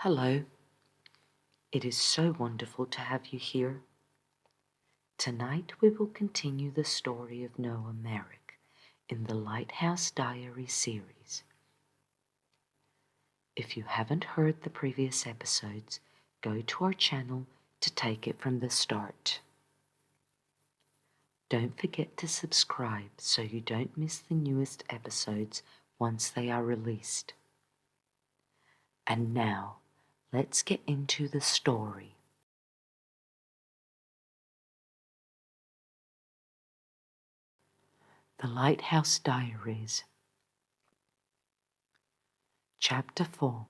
Hello. It is so wonderful to have you here. Tonight we will continue the story of Noah Merrick in the Lighthouse Diaries series. If you haven't heard the previous episodes, go to our channel to take it from the start. Don't forget to subscribe so you don't miss the newest episodes once they are released. And now, let's get into the story. The Lighthouse Diaries. Chapter 4.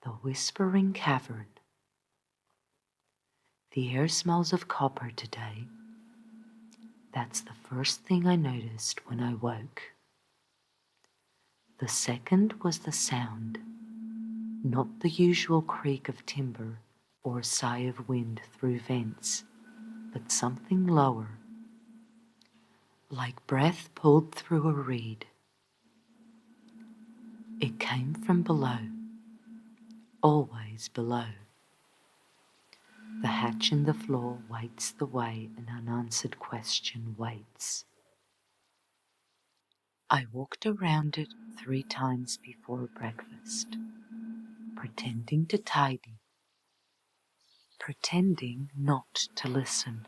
The Whispering Cavern. The air smells of copper today. That's the first thing I noticed when I woke. The second was the sound, not the usual creak of timber or sigh of wind through vents, but something lower, like breath pulled through a reed. It came from below, always below. The hatch in the floor waits the way an unanswered question waits. I walked around it 3 times before breakfast, pretending to tidy, pretending not to listen.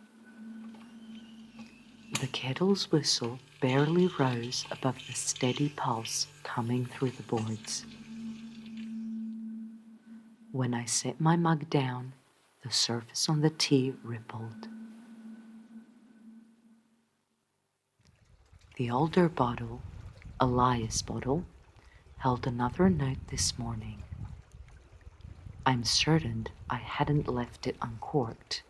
The kettle's whistle barely rose above the steady pulse coming through the boards. When I set my mug down, the surface on the tea rippled. The older bottle, Elias' bottle, held another note this morning. I'm certain I hadn't left it uncorked,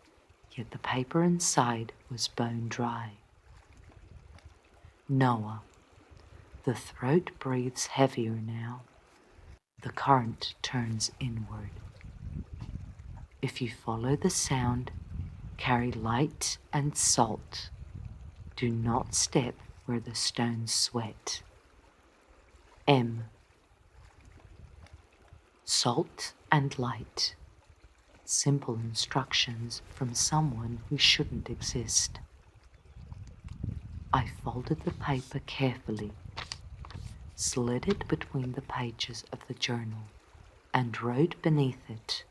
yet the paper inside was bone dry. Noah. The throat breathes heavier now. The current turns inward. If you follow the sound, carry light and salt. Do not step where the stones sweat. M. Salt and light. Simple instructions from someone who shouldn't exist. I folded the paper carefully, slid it between the pages of the journal, and wrote beneath it,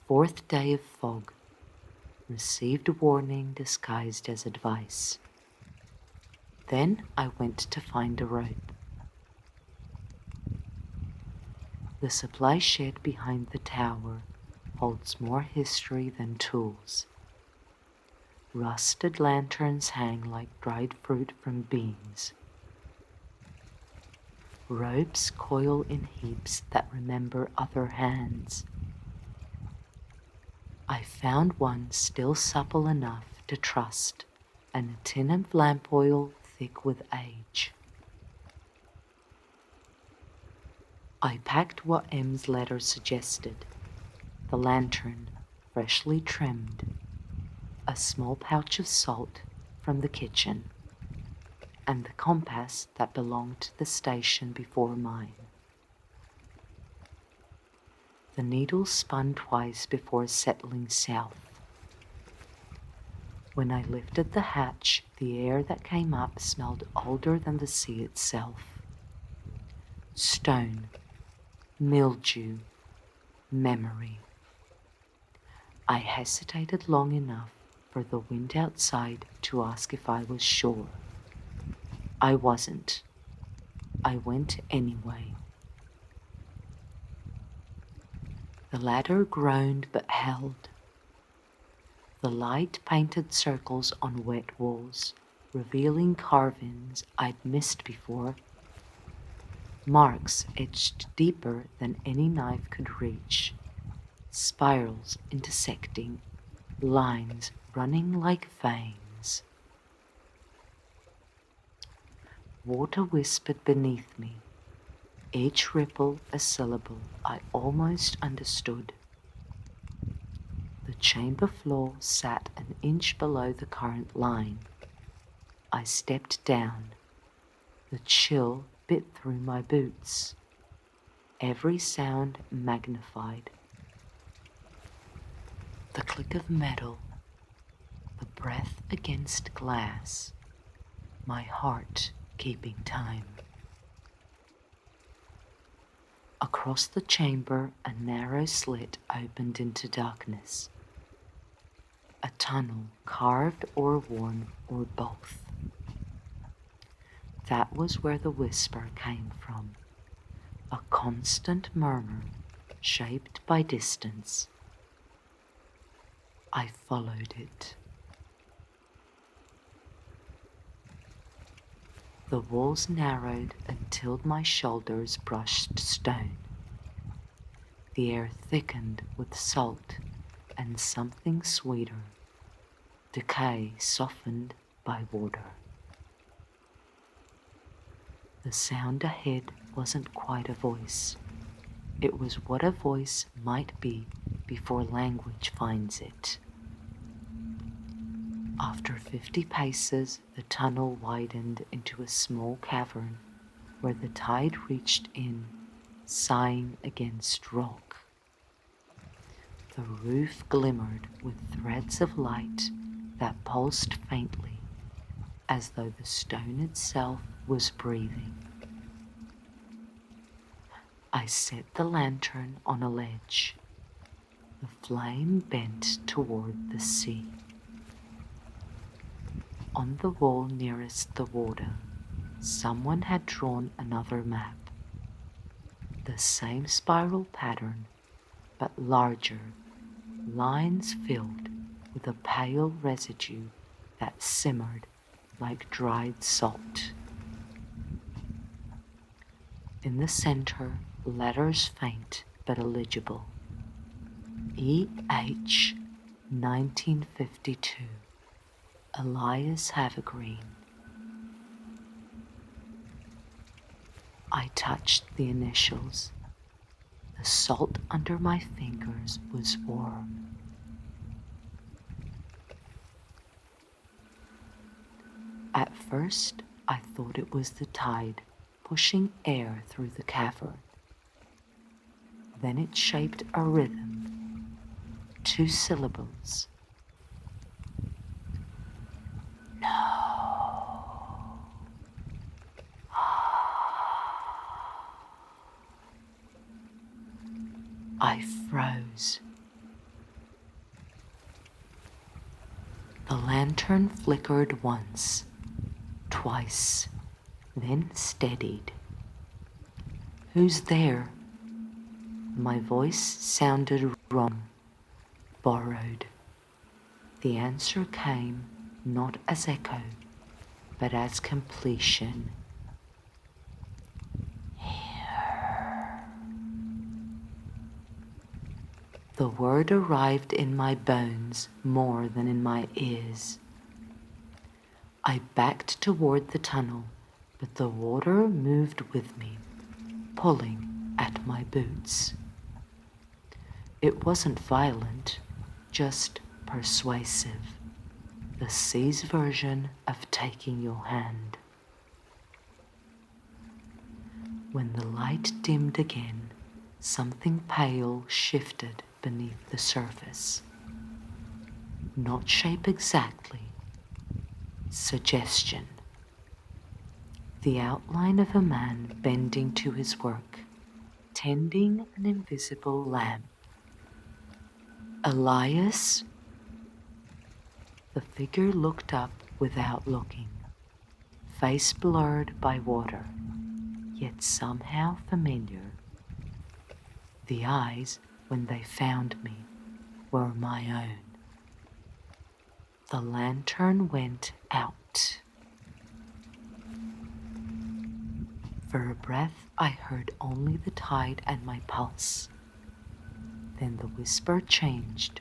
4th day of fog. Received warning disguised as advice. Then I went to find a rope. The supply shed behind the tower holds more history than tools. Rusted lanterns hang like dried fruit from beams. Ropes coil in heaps that remember other hands. I found one still supple enough to trust, and a tin of lamp oil thick with age. I packed what M's letter suggested: the lantern, freshly trimmed, a small pouch of salt from the kitchen, and the compass that belonged to the station before mine. The needle spun twice before settling south. When I lifted the hatch, the air that came up smelled older than the sea itself. Stone, mildew, memory. I hesitated long enough for the wind outside to ask if I was sure. I wasn't. I went anyway. The ladder groaned but held. The light painted circles on wet walls, revealing carvings I'd missed before. Marks etched deeper than any knife could reach. Spirals intersecting, lines running like veins. Water whispered beneath me, each ripple a syllable I almost understood. The chamber floor sat an inch below the current line. I stepped down. The chill bit through my boots. every sound magnified. The click of metal, the breath against glass, my heart keeping time. Across the chamber, a narrow slit opened into darkness. A tunnel, carved or worn, or both. That was where the whisper came from, a constant murmur shaped by distance. I followed it. The walls narrowed until my shoulders brushed stone. The air thickened with salt and something sweeter, decay softened by water. The sound ahead wasn't quite a voice. It was what a voice might be before language finds it. After 50 paces, the tunnel widened into a small cavern where the tide reached in, sighing against rock. The roof glimmered with threads of light that pulsed faintly, as though the stone itself was breathing. I set the lantern on a ledge. The flame bent toward the sea. On the wall nearest the water, someone had drawn another map. The same spiral pattern, but larger, lines filled with a pale residue that simmered like dried salt. In the center, letters faint but illegible. E.H. 1952. Elias Havergreen. I touched the initials. The salt under my fingers was warm. At first, I thought it was the tide pushing air through the cavern. Then it shaped a rhythm, 2 syllables. No. I froze. The lantern flickered once, twice, then steadied. Who's there? My voice sounded wrong, borrowed. The answer came not as echo, but as completion. Here. The word arrived in my bones more than in my ears. I backed toward the tunnel, but the water moved with me, pulling at my boots. It wasn't violent, just persuasive, the sea's version of taking your hand. When the light dimmed again, something pale shifted beneath the surface. Not shape exactly, suggestion. The outline of a man bending to his work, tending an invisible lamp. Elias? The figure looked up without looking, face blurred by water, yet somehow familiar. The eyes, when they found me, were my own. The lantern went out. For a breath, I heard only the tide and my pulse. Then the whisper changed,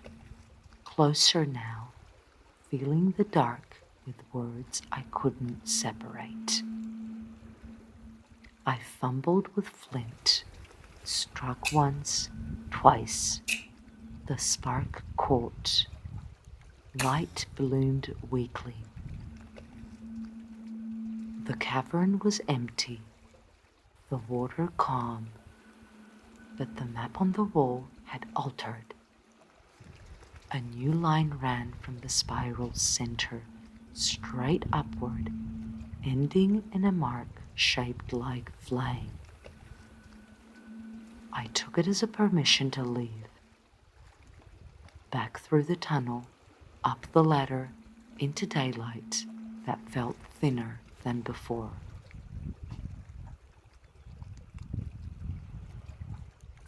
closer now, feeling the dark with words I couldn't separate. I fumbled with flint, struck once, twice. The spark caught. Light bloomed weakly. The cavern was empty, the water calm, but the map on the wall had altered. A new line ran from the spiral's center, straight upward, ending in a mark shaped like flame. I took it as a permission to leave. Back through the tunnel, up the ladder, into daylight that felt thinner than before.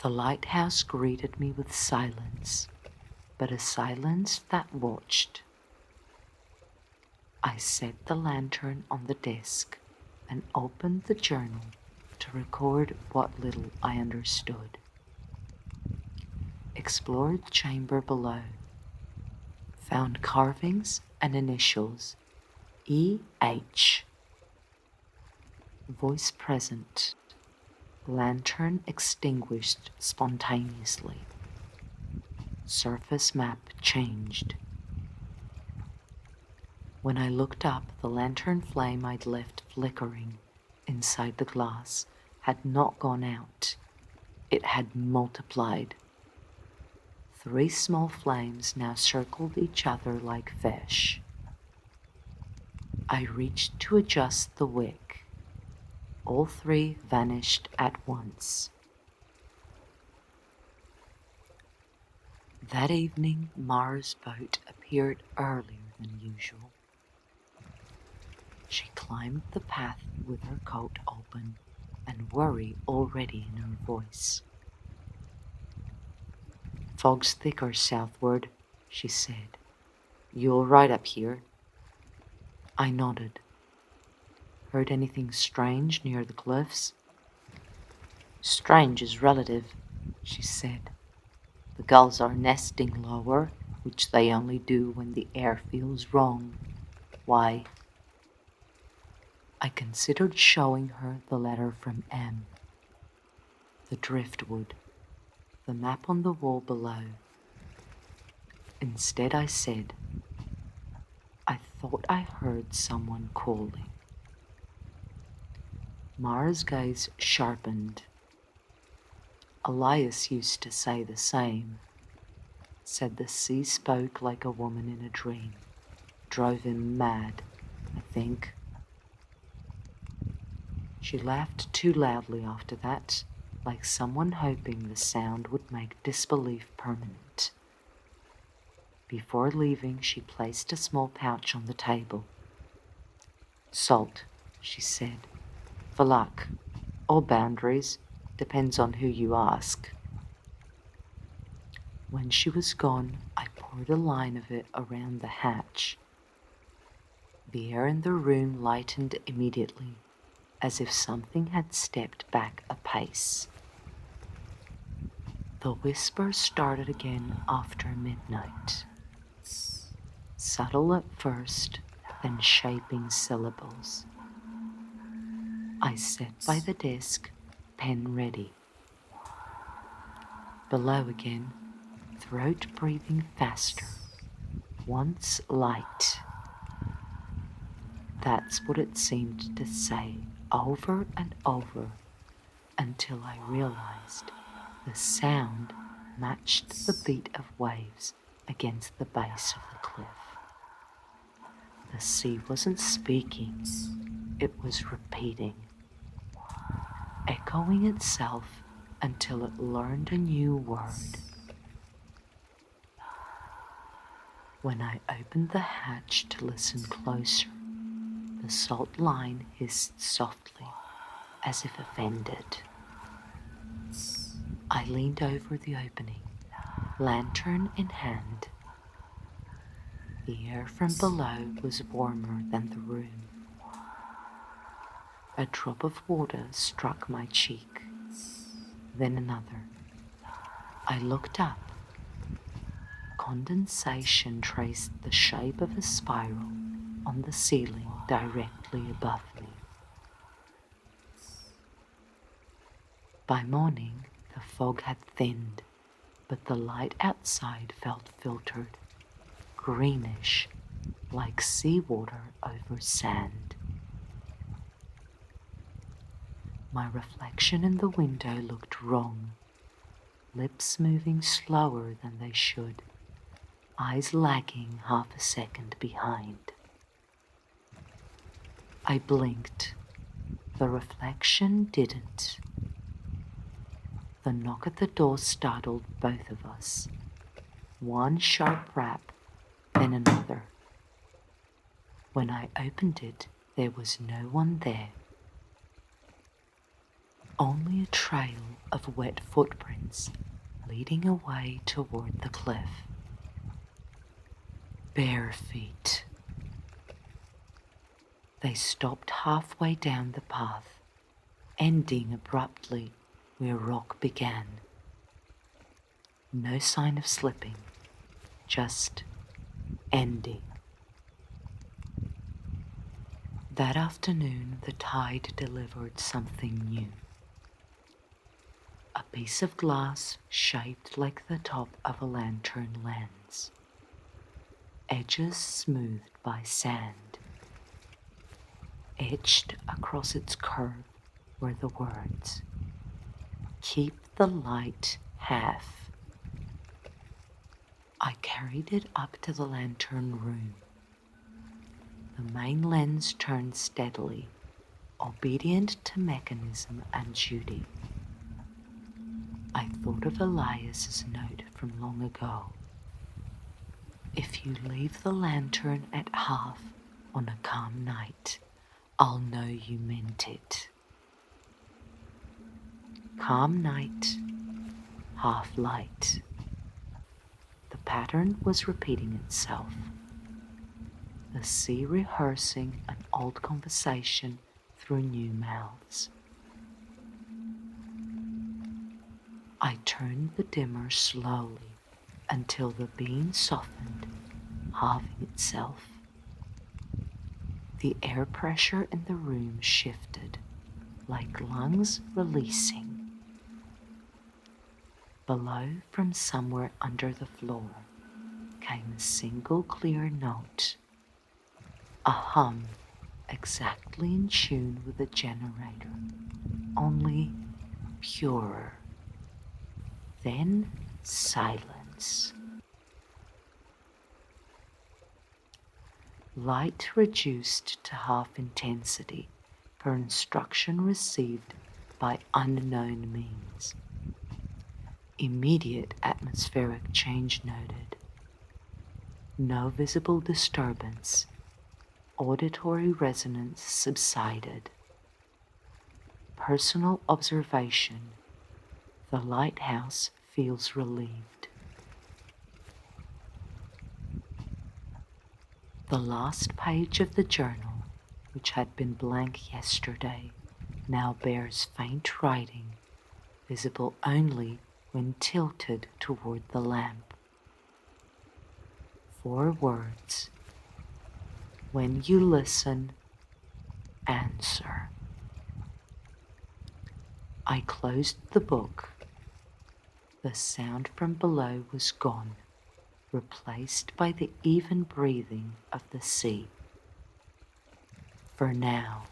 The lighthouse greeted me with silence, but a silence that watched. I set the lantern on the desk and opened the journal to record what little I understood. Explored the chamber below. Found carvings and initials. E.H. Voice present. Lantern extinguished spontaneously. Surface map changed. When I looked up, the lantern flame I'd left flickering inside the glass had not gone out. It had multiplied. 3 small flames now circled each other like fish. I reached to adjust the wick. All 3 vanished at once. That evening, Mara's boat appeared earlier than usual. She climbed the path with her coat open and worry already in her voice. "Fog's thicker southward," she said. "You all right up here?" I nodded. "Heard anything strange near the cliffs?" "Strange is relative," she said. "The gulls are nesting lower, which they only do when the air feels wrong. Why?" I considered showing her the letter from M. The driftwood, the map on the wall below. Instead I said, "I thought I heard someone calling." Mara's gaze sharpened. "Elias used to say the same. Said the sea spoke like a woman in a dream. Drove him mad, I think." She laughed too loudly after that, like someone hoping the sound would make disbelief permanent. Before leaving, she placed a small pouch on the table. "Salt," she said, "for luck, or boundaries, depends on who you ask." When she was gone, I poured a line of it around the hatch. The air in the room lightened immediately, as if something had stepped back a pace. The whisper started again after midnight. Subtle at first, then shaping syllables. I sat by the desk, pen ready. Below again, throat breathing faster. Once light. That's what it seemed to say over and over until I realized the sound matched the beat of waves against the base of the cliff. The sea wasn't speaking, it was repeating, echoing itself until it learned a new word. When I opened the hatch to listen closer, the salt line hissed softly, as if offended. I leaned over the opening, lantern in hand. The air from below was warmer than the room. A drop of water struck my cheek, then another. I looked up. Condensation traced the shape of a spiral on the ceiling directly above me. By morning, the fog had thinned, but the light outside felt filtered, greenish, like seawater over sand. My reflection in the window looked wrong, lips moving slower than they should, eyes lagging half a second behind. I blinked. The reflection didn't. The knock at the door startled both of us. One sharp rap, then another. When I opened it, there was no one there. Only a trail of wet footprints leading away toward the cliff. Bare feet. They stopped halfway down the path, ending abruptly where rock began. No sign of slipping, just ending. That afternoon, the tide delivered something new. A piece of glass shaped like the top of a lantern lens, edges smoothed by sand. Etched across its curve were the words, "Keep the light half." I carried it up to the lantern room. The main lens turned steadily, obedient to mechanism and duty. I thought of Elias's note from long ago. If you leave the lantern at half on a calm night, I'll know you meant it. Calm night, half light. The pattern was repeating itself. The sea rehearsing an old conversation through new mouths. I turned the dimmer slowly until the beam softened, halving itself. The air pressure in the room shifted, like lungs releasing. Below, from somewhere under the floor, came a single clear note, a hum exactly in tune with the generator, only purer. Then silence. Light reduced to half intensity per instruction received by unknown means. Immediate atmospheric change noted. No visible disturbance. Auditory resonance subsided. Personal observation. The lighthouse feels relieved. The last page of the journal, which had been blank yesterday, now bears faint writing, visible only when tilted toward the lamp. 4 words. When you listen, answer. I closed the book. The sound from below was gone, replaced by the even breathing of the sea. For now.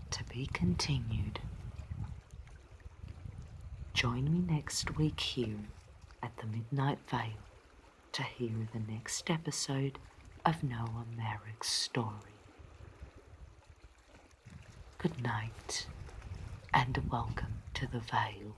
To be continued. Join me next week here at the Midnight Vale to hear the next episode of Noah Merrick's story. Good night and welcome to the Vale.